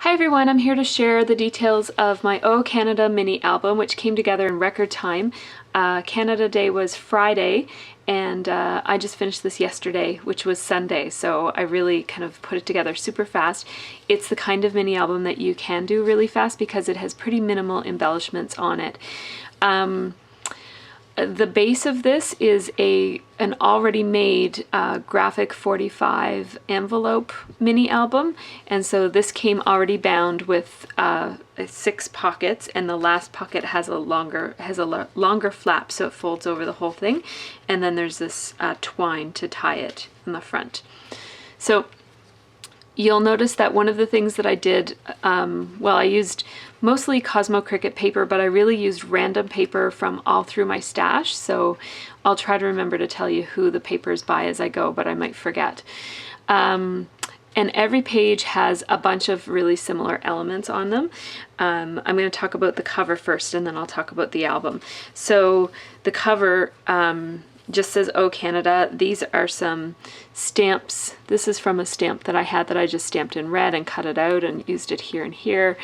Hi everyone, I'm here to share the details of my O Canada mini album, which came together in record time. Canada Day was Friday, and I just finished this yesterday, which was Sunday, so I really kind of put it together super fast. It's the kind of mini album that you can do really fast because it has pretty minimal embellishments on it. The base of this is an already made graphic 45 envelope mini album, and so this came already bound with 6 pockets, and the last pocket has a longer flap, so it folds over the whole thing, and then there's this twine to tie it in the front. So you'll notice that one of the things that I did, well, I used mostly Cosmo Cricut paper, but I really used random paper from all through my stash, so I'll try to remember to tell you who the paper is by as I go, but I might forget. And every page has a bunch of really similar elements on them. I'm going to talk about the cover first, and then I'll talk about the album. So the cover just says O Canada. These are some stamps. This is from a stamp that I had that I just stamped in red and cut it out and used it here and here.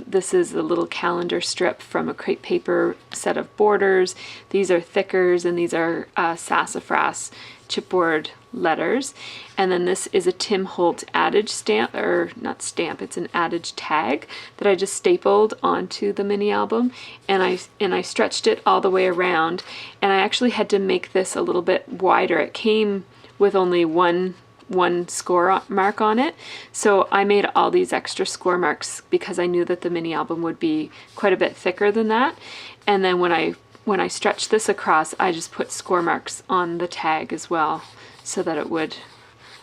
This is a little calendar strip from a crepe paper set of borders. These are thickers, and these are sassafras chipboard letters. And then this is a Tim Holtz adage stamp, or not stamp, it's an adage tag that I just stapled onto the mini album, and I stretched it all the way around, and I actually had to make this a little bit wider. It came with only one score mark on it, so I made all these extra score marks because I knew that the mini album would be quite a bit thicker than that. And then when I stretched this across, I just put score marks on the tag as well, so that it would,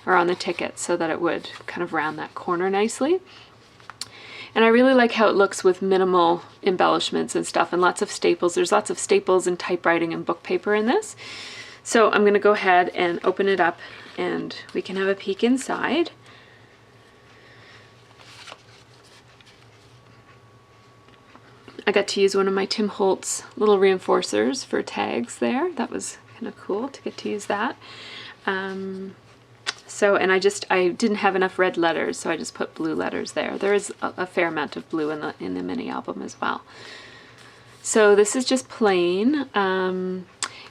or on the ticket, so that it would kind of round that corner nicely. And I really like how it looks with minimal embellishments and stuff, and lots of staples. There's lots of staples and typewriting and book paper in this. So I'm going to go ahead and open it up, and we can have a peek inside. I got to use one of my Tim Holtz little reinforcers for tags there. That was kind of cool to get to use that. And I didn't have enough red letters, so I just put blue letters there. There is a fair amount of blue in the mini album as well. So this is just plain.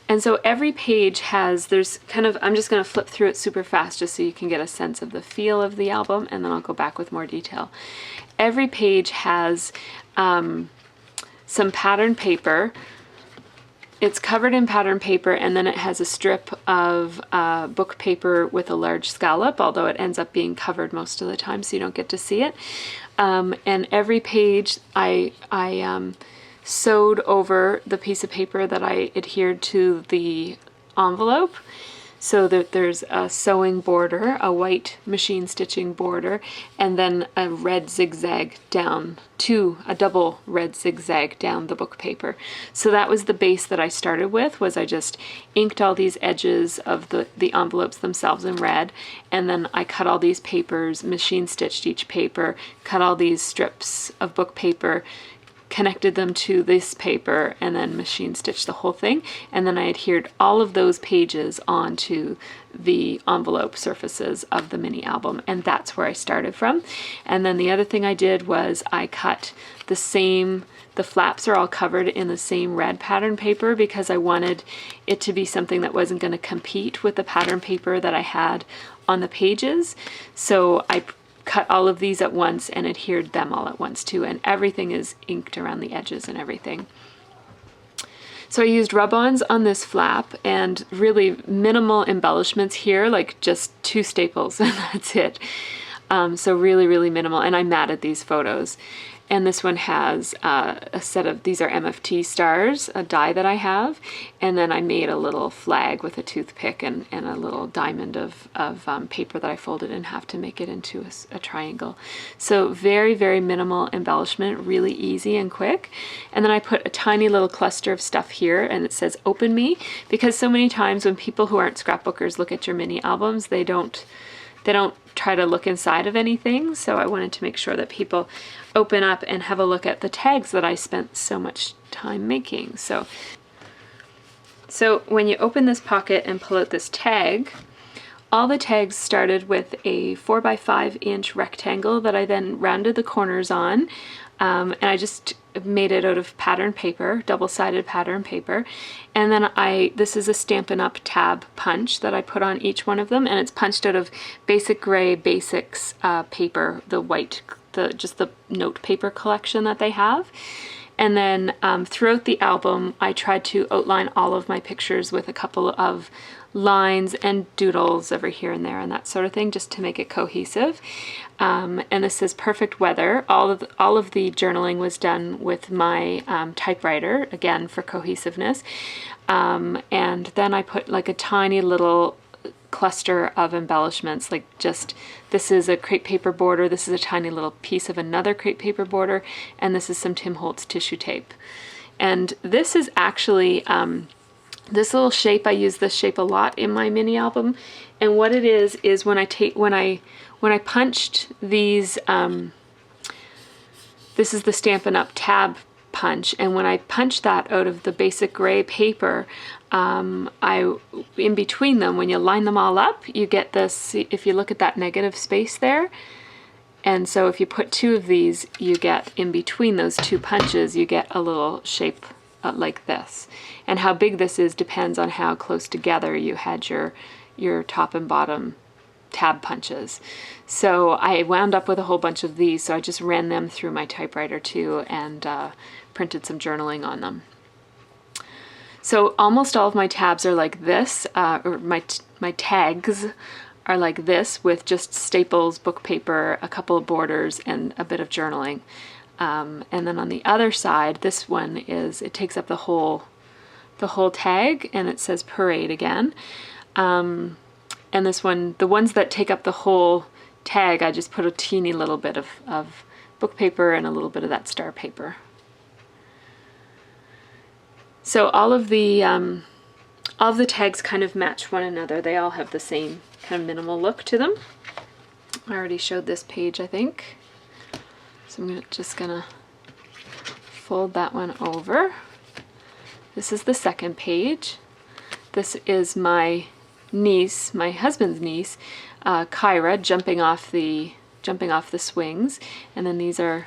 And so every page has, I'm just going to flip through it super fast just so you can get a sense of the feel of the album, and then I'll go back with more detail. Every page has some pattern paper. It's covered in pattern paper, and then it has a strip of book paper with a large scallop, although it ends up being covered most of the time, so you don't get to see it. And every page I sewed over the piece of paper that I adhered to the envelope, so that there's a sewing border, a white machine stitching border, and then a red zigzag down a double red zigzag down the book paper. So that was the base that I started with, was I just inked all these edges of the envelopes themselves in red, and then I cut all these papers, machine stitched each paper, cut all these strips of book paper, connected them to this paper, and then machine stitched the whole thing, and then I adhered all of those pages onto the envelope surfaces of the mini album, and that's where I started from. And then the other thing I did was I cut the flaps are all covered in the same red pattern paper because I wanted it to be something that wasn't going to compete with the pattern paper that I had on the pages. So I cut all of these at once and adhered them all at once too, and everything is inked around the edges and everything. So I used rub-ons on this flap, and really minimal embellishments here, like just 2 staples and that's it. So really, really minimal, and I matted these photos. And this one has a set of, these are MFT stars, a die that I have, and then I made a little flag with a toothpick and a little diamond of paper that I folded in half to make it into a triangle. So very, very minimal embellishment, really easy and quick. And then I put a tiny little cluster of stuff here, and it says "Open Me," because so many times when people who aren't scrapbookers look at your mini albums, they don't try to look inside of anything, so I wanted to make sure that people open up and have a look at the tags that I spent so much time making. So when you open this pocket and pull out this tag, all the tags started with a 4x5 inch rectangle that I then rounded the corners on, and I just made it out of pattern paper, double-sided pattern paper. And then this is a Stampin' Up! Tab punch that I put on each one of them, and it's punched out of Basic Gray Basics paper, the white, just the note paper collection that they have. And then throughout the album, I tried to outline all of my pictures with a couple of lines and doodles over here and there and that sort of thing, just to make it cohesive. And this is Perfect Weather. All of the journaling was done with my typewriter, again for cohesiveness. And then I put like a tiny little cluster of embellishments, like just, this is a crepe paper border, this is a tiny little piece of another crepe paper border, and this is some Tim Holtz tissue tape. And this is actually this little shape, I use this shape a lot in my mini album. And what it is when I punched these, this is the Stampin' Up! Tab punch, and when I punched that out of the Basic Gray paper, in between them, when you line them all up, you get this, if you look at that negative space there, and so if you put two of these, you get in between those two punches, you get a little shape like this. And how big this is depends on how close together you had your top and bottom tab punches. So I wound up with a whole bunch of these, so I just ran them through my typewriter too, and printed some journaling on them. So almost all of my tabs are like this, or my tags are like this, with just staples, book paper, a couple of borders, and a bit of journaling. And then on the other side, this one it takes up the whole tag, and it says Parade again. And this one, the ones that take up the whole tag, I just put a teeny little bit of book paper and a little bit of that star paper. So all of the tags kind of match one another. They all have the same kind of minimal look to them. I already showed this page, I think. So I'm just gonna fold that one over. This is the second page. This is my niece, my husband's niece, Kyra, jumping off the swings. And then these are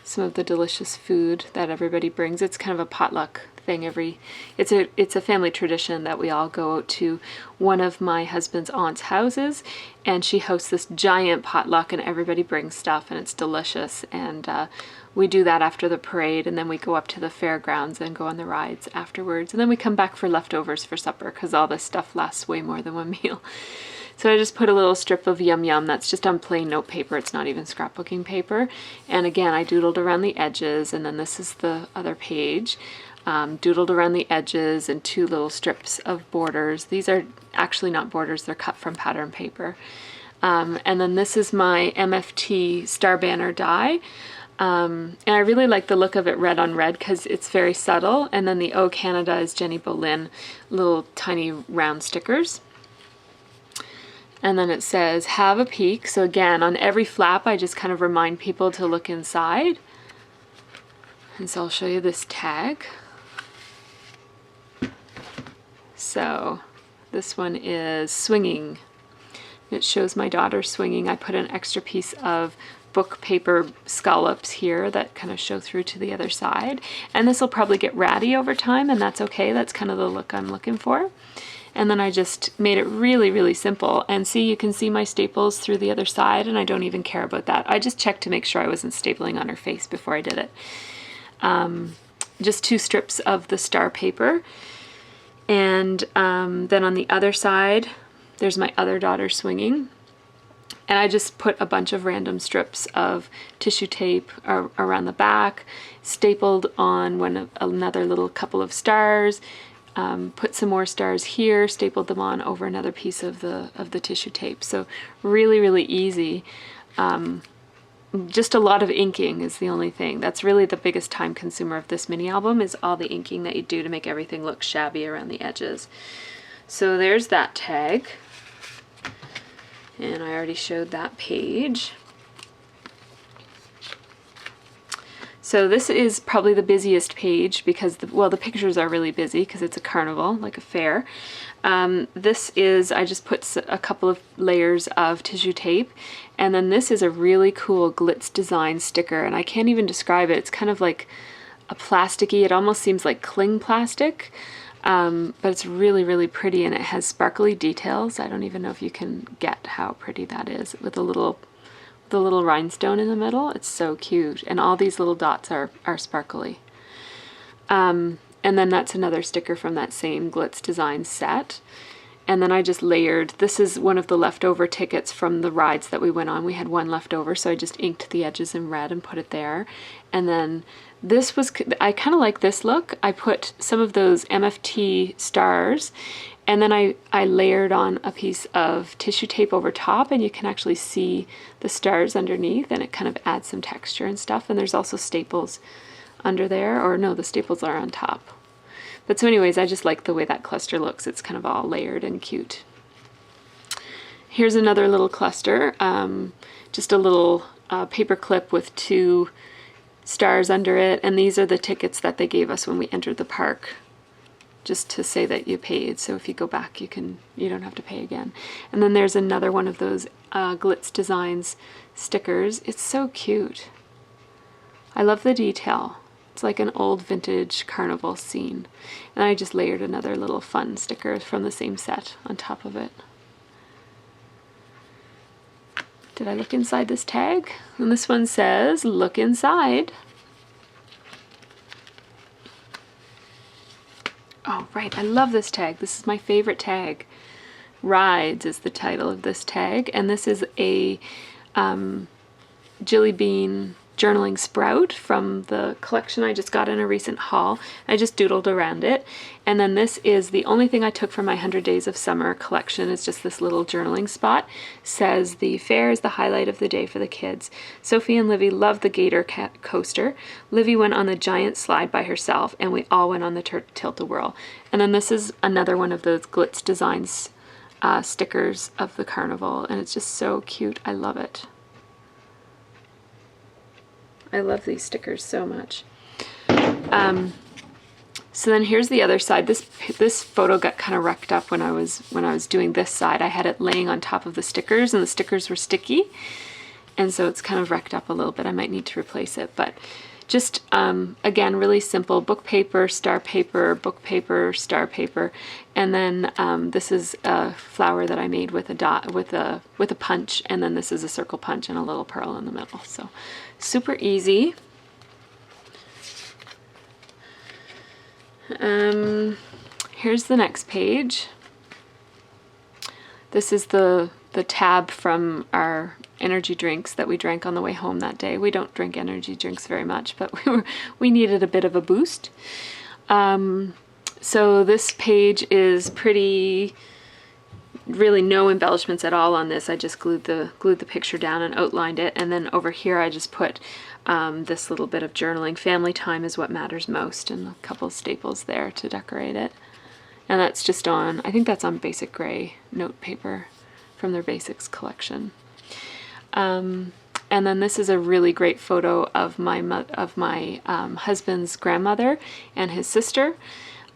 some of the delicious food that everybody brings. It's kind of a potluck thing. It's a family tradition that we all go out to one of my husband's aunt's houses, and she hosts this giant potluck, and everybody brings stuff, and it's delicious. And we do that after the parade, and then we go up to the fairgrounds and go on the rides afterwards, and then we come back for leftovers for supper, because all this stuff lasts way more than one meal. So I just put a little strip of Yum Yum that's just on plain note paper. It's not even scrapbooking paper. And again, I doodled around the edges, and then this is the other page. Doodled around the edges and two little strips of borders. These are actually not borders, they're cut from pattern paper. And then this is my MFT Star Banner die. And I really like the look of it red on red because it's very subtle. And then the O Canada is Jenny Bolin, little tiny round stickers. And then it says, have a peek. So again, on every flap, I just kind of remind people to look inside. And so I'll show you this tag. So this one is swinging. It shows my daughter swinging. I put an extra piece of book paper scallops here that kind of show through to the other side. And this will probably get ratty over time, and that's okay. That's kind of the look I'm looking for. And then I just made it really, really simple. And see, you can see my staples through the other side, and I don't even care about that. I just checked to make sure I wasn't stapling on her face before I did it. Just two strips of the star paper. And then on the other side, there's my other daughter swinging. And I just put a bunch of random strips of tissue tape around the back, stapled on another little couple of stars, put some more stars here, stapled them on over another piece of the tissue tape. So really, really easy. Just a lot of inking is the only thing. That's really the biggest time consumer of this mini album, is all the inking that you do to make everything look shabby around the edges. So there's that tag. And I already showed that page. So this is probably the busiest page because, the pictures are really busy because it's a carnival, like a fair. This is, I just put a couple of layers of tissue tape, and then this is a really cool Glitz design sticker, and I can't even describe it. It's kind of like a plasticky, it almost seems like cling plastic, but it's really, really pretty, and it has sparkly details. I don't even know if you can get how pretty that is with the little rhinestone in the middle. It's so cute, and all these little dots are sparkly. And then that's another sticker from that same Glitz design set. And then I just layered, this is one of the leftover tickets from the rides that we went on. We had one left over, so I just inked the edges in red and put it there. And then this was, I kind of like this look. I put some of those MFT stars, and then I layered on a piece of tissue tape over top, and you can actually see the stars underneath, and it kind of adds some texture and stuff. And there's also staples under there, or no, the staples are on top. But so anyways, I just like the way that cluster looks. It's kind of all layered and cute. Here's another little cluster, just a little paper clip with 2 stars under it, and these are the tickets that they gave us when we entered the park, just to say that you paid. So if you go back, you don't have to pay again. And then there's another one of those Glitz Designs stickers. It's so cute. I love the detail. It's like an old vintage carnival scene. And I just layered another little fun sticker from the same set on top of it. Did I look inside this tag? And this one says, "Look inside." Oh, right, I love this tag. This is my favorite tag. Rides is the title of this tag, and this is a Jilly Bean journaling sprout from the collection I just got in a recent haul. I just doodled around it. And then this is the only thing I took from my 100 Days of Summer collection. It's just this little journaling spot. Says the fair is the highlight of the day for the kids. Sophie and Livy loved the Gator coaster. Livy went on the giant slide by herself, and we all went on the Tilt-A-Whirl. And then this is another one of those Glitz Designs stickers of the carnival, and it's just so cute. I love it. I love these stickers so much. So then here's the other side. This photo got kind of wrecked up when I was doing this side. I had it laying on top of the stickers, and the stickers were sticky, and so it's kind of wrecked up a little bit. I might need to replace it, but just again, really simple: book paper, star paper, book paper, star paper, and then this is a flower that I made with a dot, with a punch, and then this is a circle punch and a little pearl in the middle. So super easy. Here's the next page. This is the tab from our energy drinks that we drank on the way home that day. We don't drink energy drinks very much, but we needed a bit of a boost. So this page is pretty, really no embellishments at all on this. I just glued the picture down and outlined it, and then over here I just put this little bit of journaling. Family time is what matters most, and a couple of staples there to decorate it. And that's just on, I think that's on basic gray note paper from their Basics collection. And then this is a really great photo of my husband's grandmother and his sister.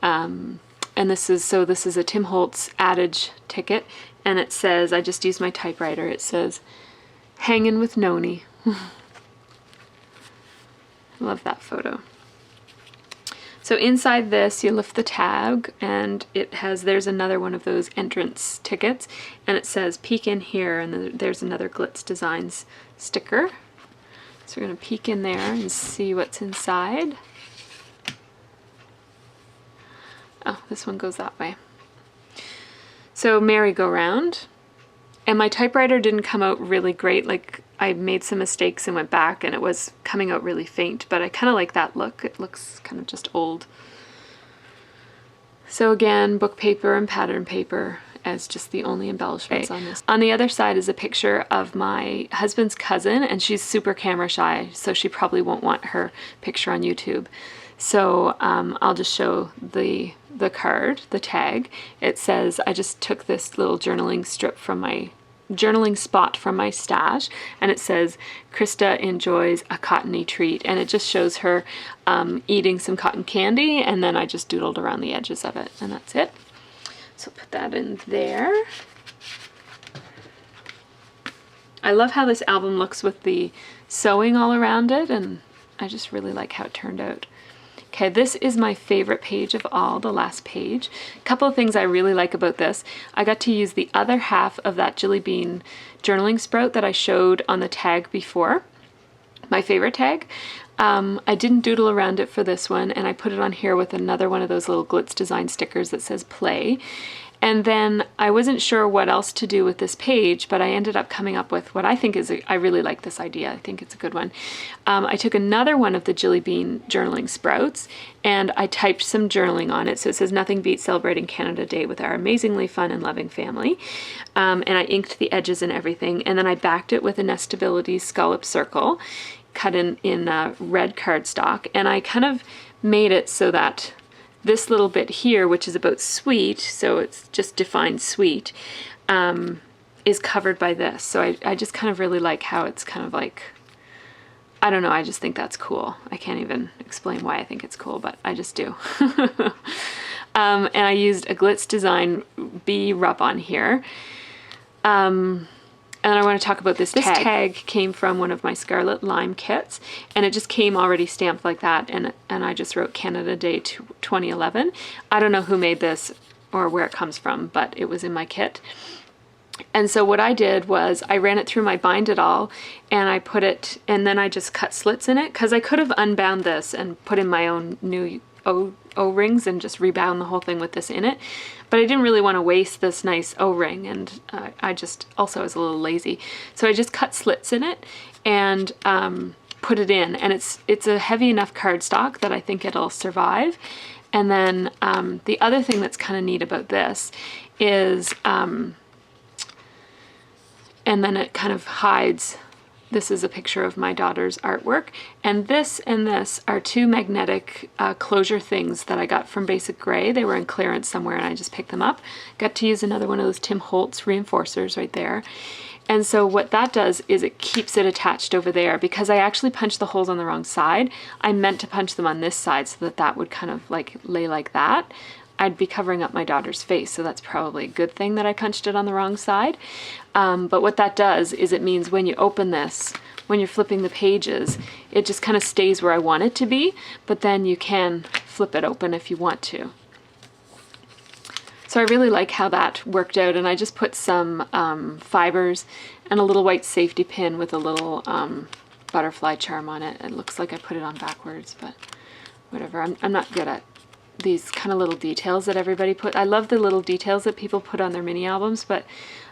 And this is a Tim Holtz adage ticket, and it says, I just used my typewriter, it says, "Hangin' with Noni." Love that photo. So inside this, you lift the tag, and there's another one of those entrance tickets, and it says "Peek in here," and then there's another Glitz Designs sticker. So we're gonna peek in there and see what's inside. Oh, this one goes that way. So merry-go-round, and my typewriter didn't come out really great. Like, I made some mistakes and went back, and it was coming out really faint, but I kind of like that look. It looks kind of just old. So again, book paper and pattern paper as just the only embellishments on this. On the other side is a picture of my husband's cousin, and she's super camera shy, so she probably won't want her picture on YouTube. So I'll just show the card, the tag. It says, I just took this little journaling strip from my journaling spot from my stash, and it says Krista enjoys a cottony treat, and it just shows her eating some cotton candy, and then I just doodled around the edges of it, and that's it. So put that in there. I love how this album looks with the sewing all around it, and I just really like how it turned out. Okay, this is my favorite page of all, the last page. A couple of things I really like about this. I got to use the other half of that Jilly Bean journaling sprout that I showed on the tag before, my favorite tag. I didn't doodle around it for this one, and I put it on here with another one of those little Glitz design stickers that says play. And then I wasn't sure what else to do with this page, but I ended up coming up with what I think is, I really like this idea. I think it's a good one. I took another one of the Jilly Bean journaling sprouts and I typed some journaling on it. So it says, "Nothing beats celebrating Canada Day with our amazingly fun and loving family." And I inked the edges and everything. And then I backed it with a Nestability scallop circle cut in red cardstock. And I kind of made it so that this little bit here, which is about sweet, so it's just defined sweet, is covered by this. So I just kind of really like how it's kind of like, I don't know, I just think that's cool. I can't even explain why I think it's cool, but I just do. And I used a Glitz Design bee rub-on here. And I want to talk about this tag. This tag came from one of my Scarlet Lime kits, and it just came already stamped like that, and I just wrote Canada Day 2011. I don't know who made this or where it comes from, but it was in my kit. And so what I did was I ran it through my Bind It All, and I put it, and then I just cut slits in it, because I could have unbound this and put in my own new O-rings and just rebound the whole thing with this in it. But I didn't really want to waste this nice O-ring, and I just also was a little lazy. So I just cut slits in it and put it in, and it's a heavy enough cardstock that I think it'll survive. And then the other thing that's kind of neat about this is, and then it kind of hides. This is a picture of my daughter's artwork, and this are two magnetic closure things that I got from Basic Grey. They were in clearance somewhere and I just picked them up. Got to use another one of those Tim Holtz reinforcers right there. And so what that does is it keeps it attached over there, because I actually punched the holes on the wrong side. I meant to punch them on this side so that that would kind of like lay like that. I'd be covering up my daughter's face, so that's probably a good thing that I punched it on the wrong side. But what that does is it means when you open this, when you're flipping the pages, it just kind of stays where I want it to be, but then you can flip it open if you want to. So I really like how that worked out, and I just put some fibers and a little white safety pin with a little butterfly charm on it. It looks like I put it on backwards, but whatever. I'm not good at these kind of little details that everybody put. I love the little details that people put on their mini albums, but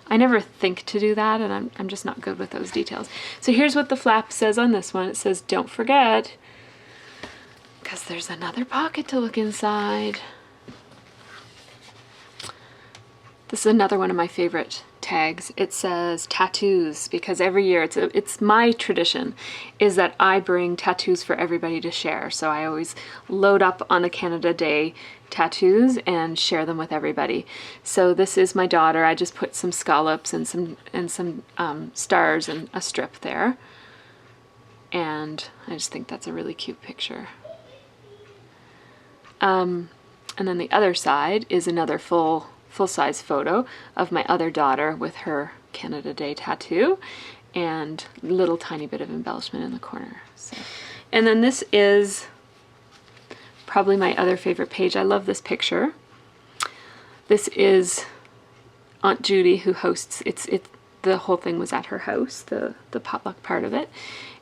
I never think to do that, and I'm just not good with those details. So here's what the flap says on this one. It says, "Don't forget," because there's another pocket to look inside. This is another one of my favorite tags. It says tattoos, because every year it's my tradition is that I bring tattoos for everybody to share. So I always load up on the Canada Day tattoos and share them with everybody. So this is my daughter. I just put some scallops and some stars and a strip there. And I just think that's a really cute picture. And then the other side is another full-size photo of my other daughter with her Canada Day tattoo and little tiny bit of embellishment in the corner. So, and then this is probably my other favorite page. I love this picture. This is Aunt Judy, who hosts, the whole thing was at her house, the potluck part of it.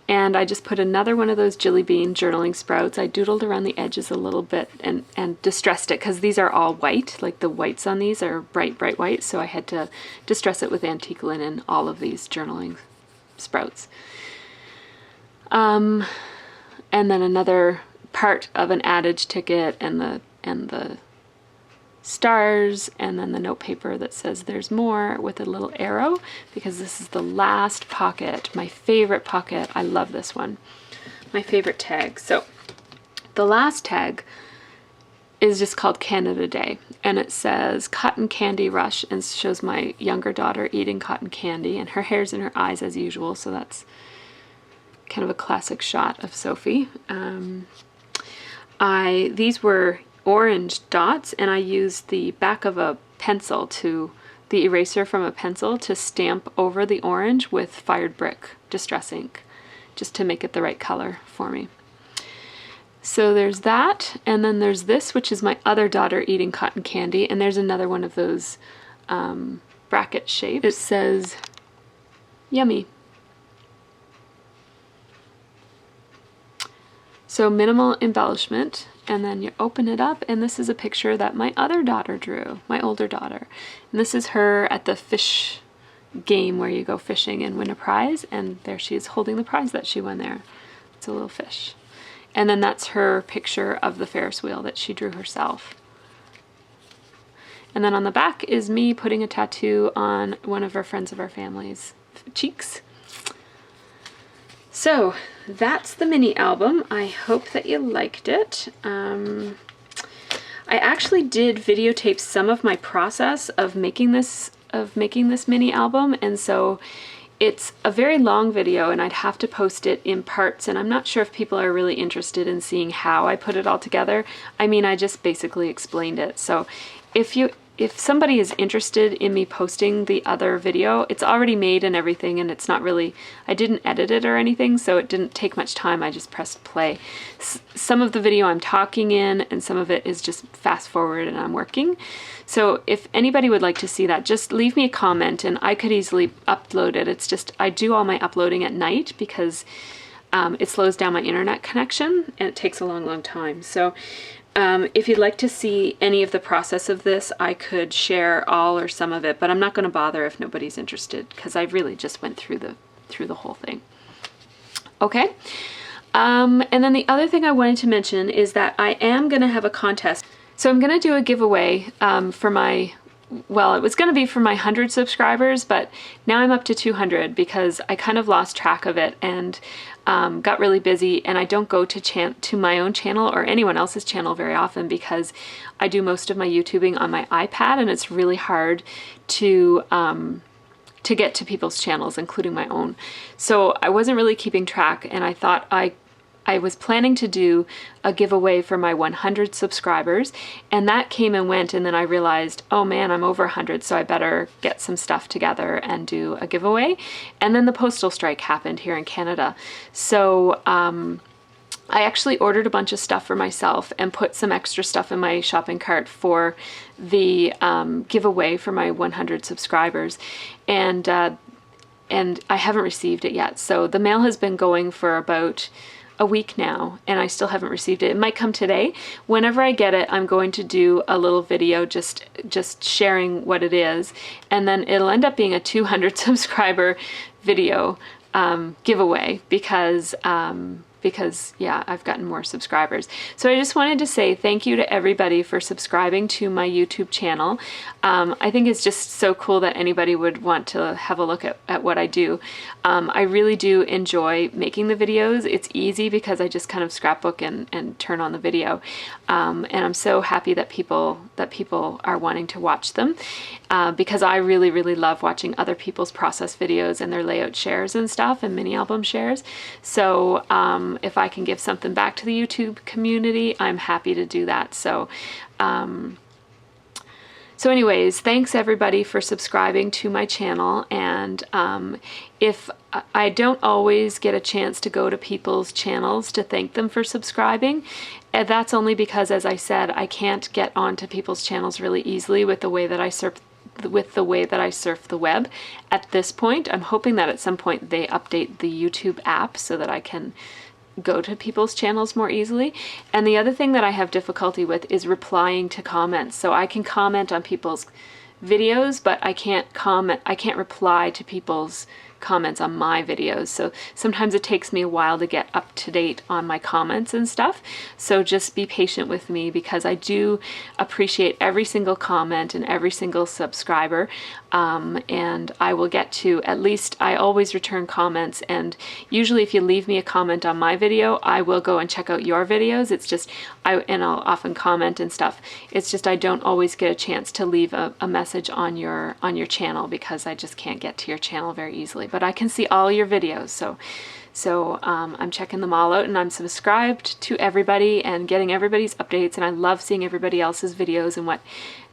And I just put another one of those Jilly Bean journaling sprouts. I doodled around the edges a little bit and distressed it, because these are all white, like the whites on these are bright, bright white. So I had to distress it with antique linen, all of these journaling sprouts. And then another part of an adage ticket and the stars, and then the note paper that says "There's more" with a little arrow, because this is the last pocket, my favorite pocket. I love this one, my favorite tag. So the last tag is just called Canada Day, and it says Cotton Candy Rush, and shows my younger daughter eating cotton candy, and her hair's in her eyes as usual, so that's kind of a classic shot of Sophie. These were orange dots, and I used the back of a pencil the eraser from a pencil to stamp over the orange with Fired Brick Distress ink, just to make it the right color for me. So there's that, and then there's this, which is my other daughter eating cotton candy, and there's another one of those bracket shapes. It says, yummy. So minimal embellishment, and then you open it up, and this is a picture that my other daughter drew, my older daughter. And this is her at the fish game where you go fishing and win a prize, and there she is holding the prize that she won there. It's a little fish. And then that's her picture of the Ferris wheel that she drew herself. And then on the back is me putting a tattoo on one of our friends of our family's cheeks. So that's the mini album. I hope that you liked it. I actually did videotape some of my process of making this mini album, and so it's a very long video, and I'd have to post it in parts, and I'm not sure if people are really interested in seeing how I put it all together. I mean, I just basically explained it. So if somebody is interested in me posting the other video, it's already made and everything, and it's not really, I didn't edit it or anything, so it didn't take much time. I just pressed play. Some of the video I'm talking in, and some of it is just fast forward and I'm working. So if anybody would like to see that, just leave me a comment and I could easily upload it. It's just, I do all my uploading at night because it slows down my internet connection and it takes a long, long time. So if you'd like to see any of the process of this, I could share all or some of it, but I'm not going to bother if nobody's interested because I really just went through the whole thing. Okay. And then the other thing I wanted to mention is that I am going to have a contest. So I'm going to do a giveaway for my, well, it was going to be for my 100 subscribers, but now I'm up to 200 because I kind of lost track of it and got really busy, and I don't go to my own channel or anyone else's channel very often because I do most of my YouTubing on my iPad, and it's really hard to get to people's channels, including my own. So I wasn't really keeping track, and I thought I was planning to do a giveaway for my 100 subscribers, and that came and went, and then I realized, oh man, I'm over 100, so I better get some stuff together and do a giveaway. And then the postal strike happened here in Canada. So I actually ordered a bunch of stuff for myself and put some extra stuff in my shopping cart for the giveaway for my 100 subscribers. And I haven't received it yet. So the mail has been going for about a week now, and I still haven't received it. It might come today. Whenever I get it, I'm going to do a little video just sharing what it is, and then it'll end up being a 200 subscriber video giveaway because yeah, I've gotten more subscribers. So I just wanted to say thank you to everybody for subscribing to my YouTube channel. I think it's just so cool that anybody would want to have a look at what I do. I really do enjoy making the videos. It's easy because I just kind of scrapbook and turn on the video. And I'm so happy that people are wanting to watch them because I really, really love watching other people's process videos and their layout shares and stuff and mini album shares. So if I can give something back to the YouTube community, I'm happy to do that. So anyways, thanks everybody for subscribing to my channel, and if I don't always get a chance to go to people's channels to thank them for subscribing, and that's only because, as I said, I can't get onto people's channels really easily with the way that I surf the web at this point. I'm hoping that at some point they update the YouTube app so that I can go to people's channels more easily. And the other thing that I have difficulty with is replying to comments. So I can comment on people's videos, but I can't reply to people's comments on my videos. So sometimes it takes me a while to get up to date on my comments and stuff. So just be patient with me, because I do appreciate every single comment and every single subscriber. And I will get to, at least I always return comments, and usually if you leave me a comment on my video, I will go and check out your videos. It's just, and I'll often comment and stuff. It's just I don't always get a chance to leave a message on your channel, because I just can't get to your channel very easily. But I can see all your videos, so I'm checking them all out, and I'm subscribed to everybody and getting everybody's updates, and I love seeing everybody else's videos and what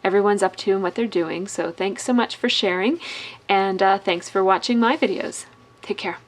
everyone's up to and what they're doing. So thanks so much for sharing, and thanks for watching my videos. Take care.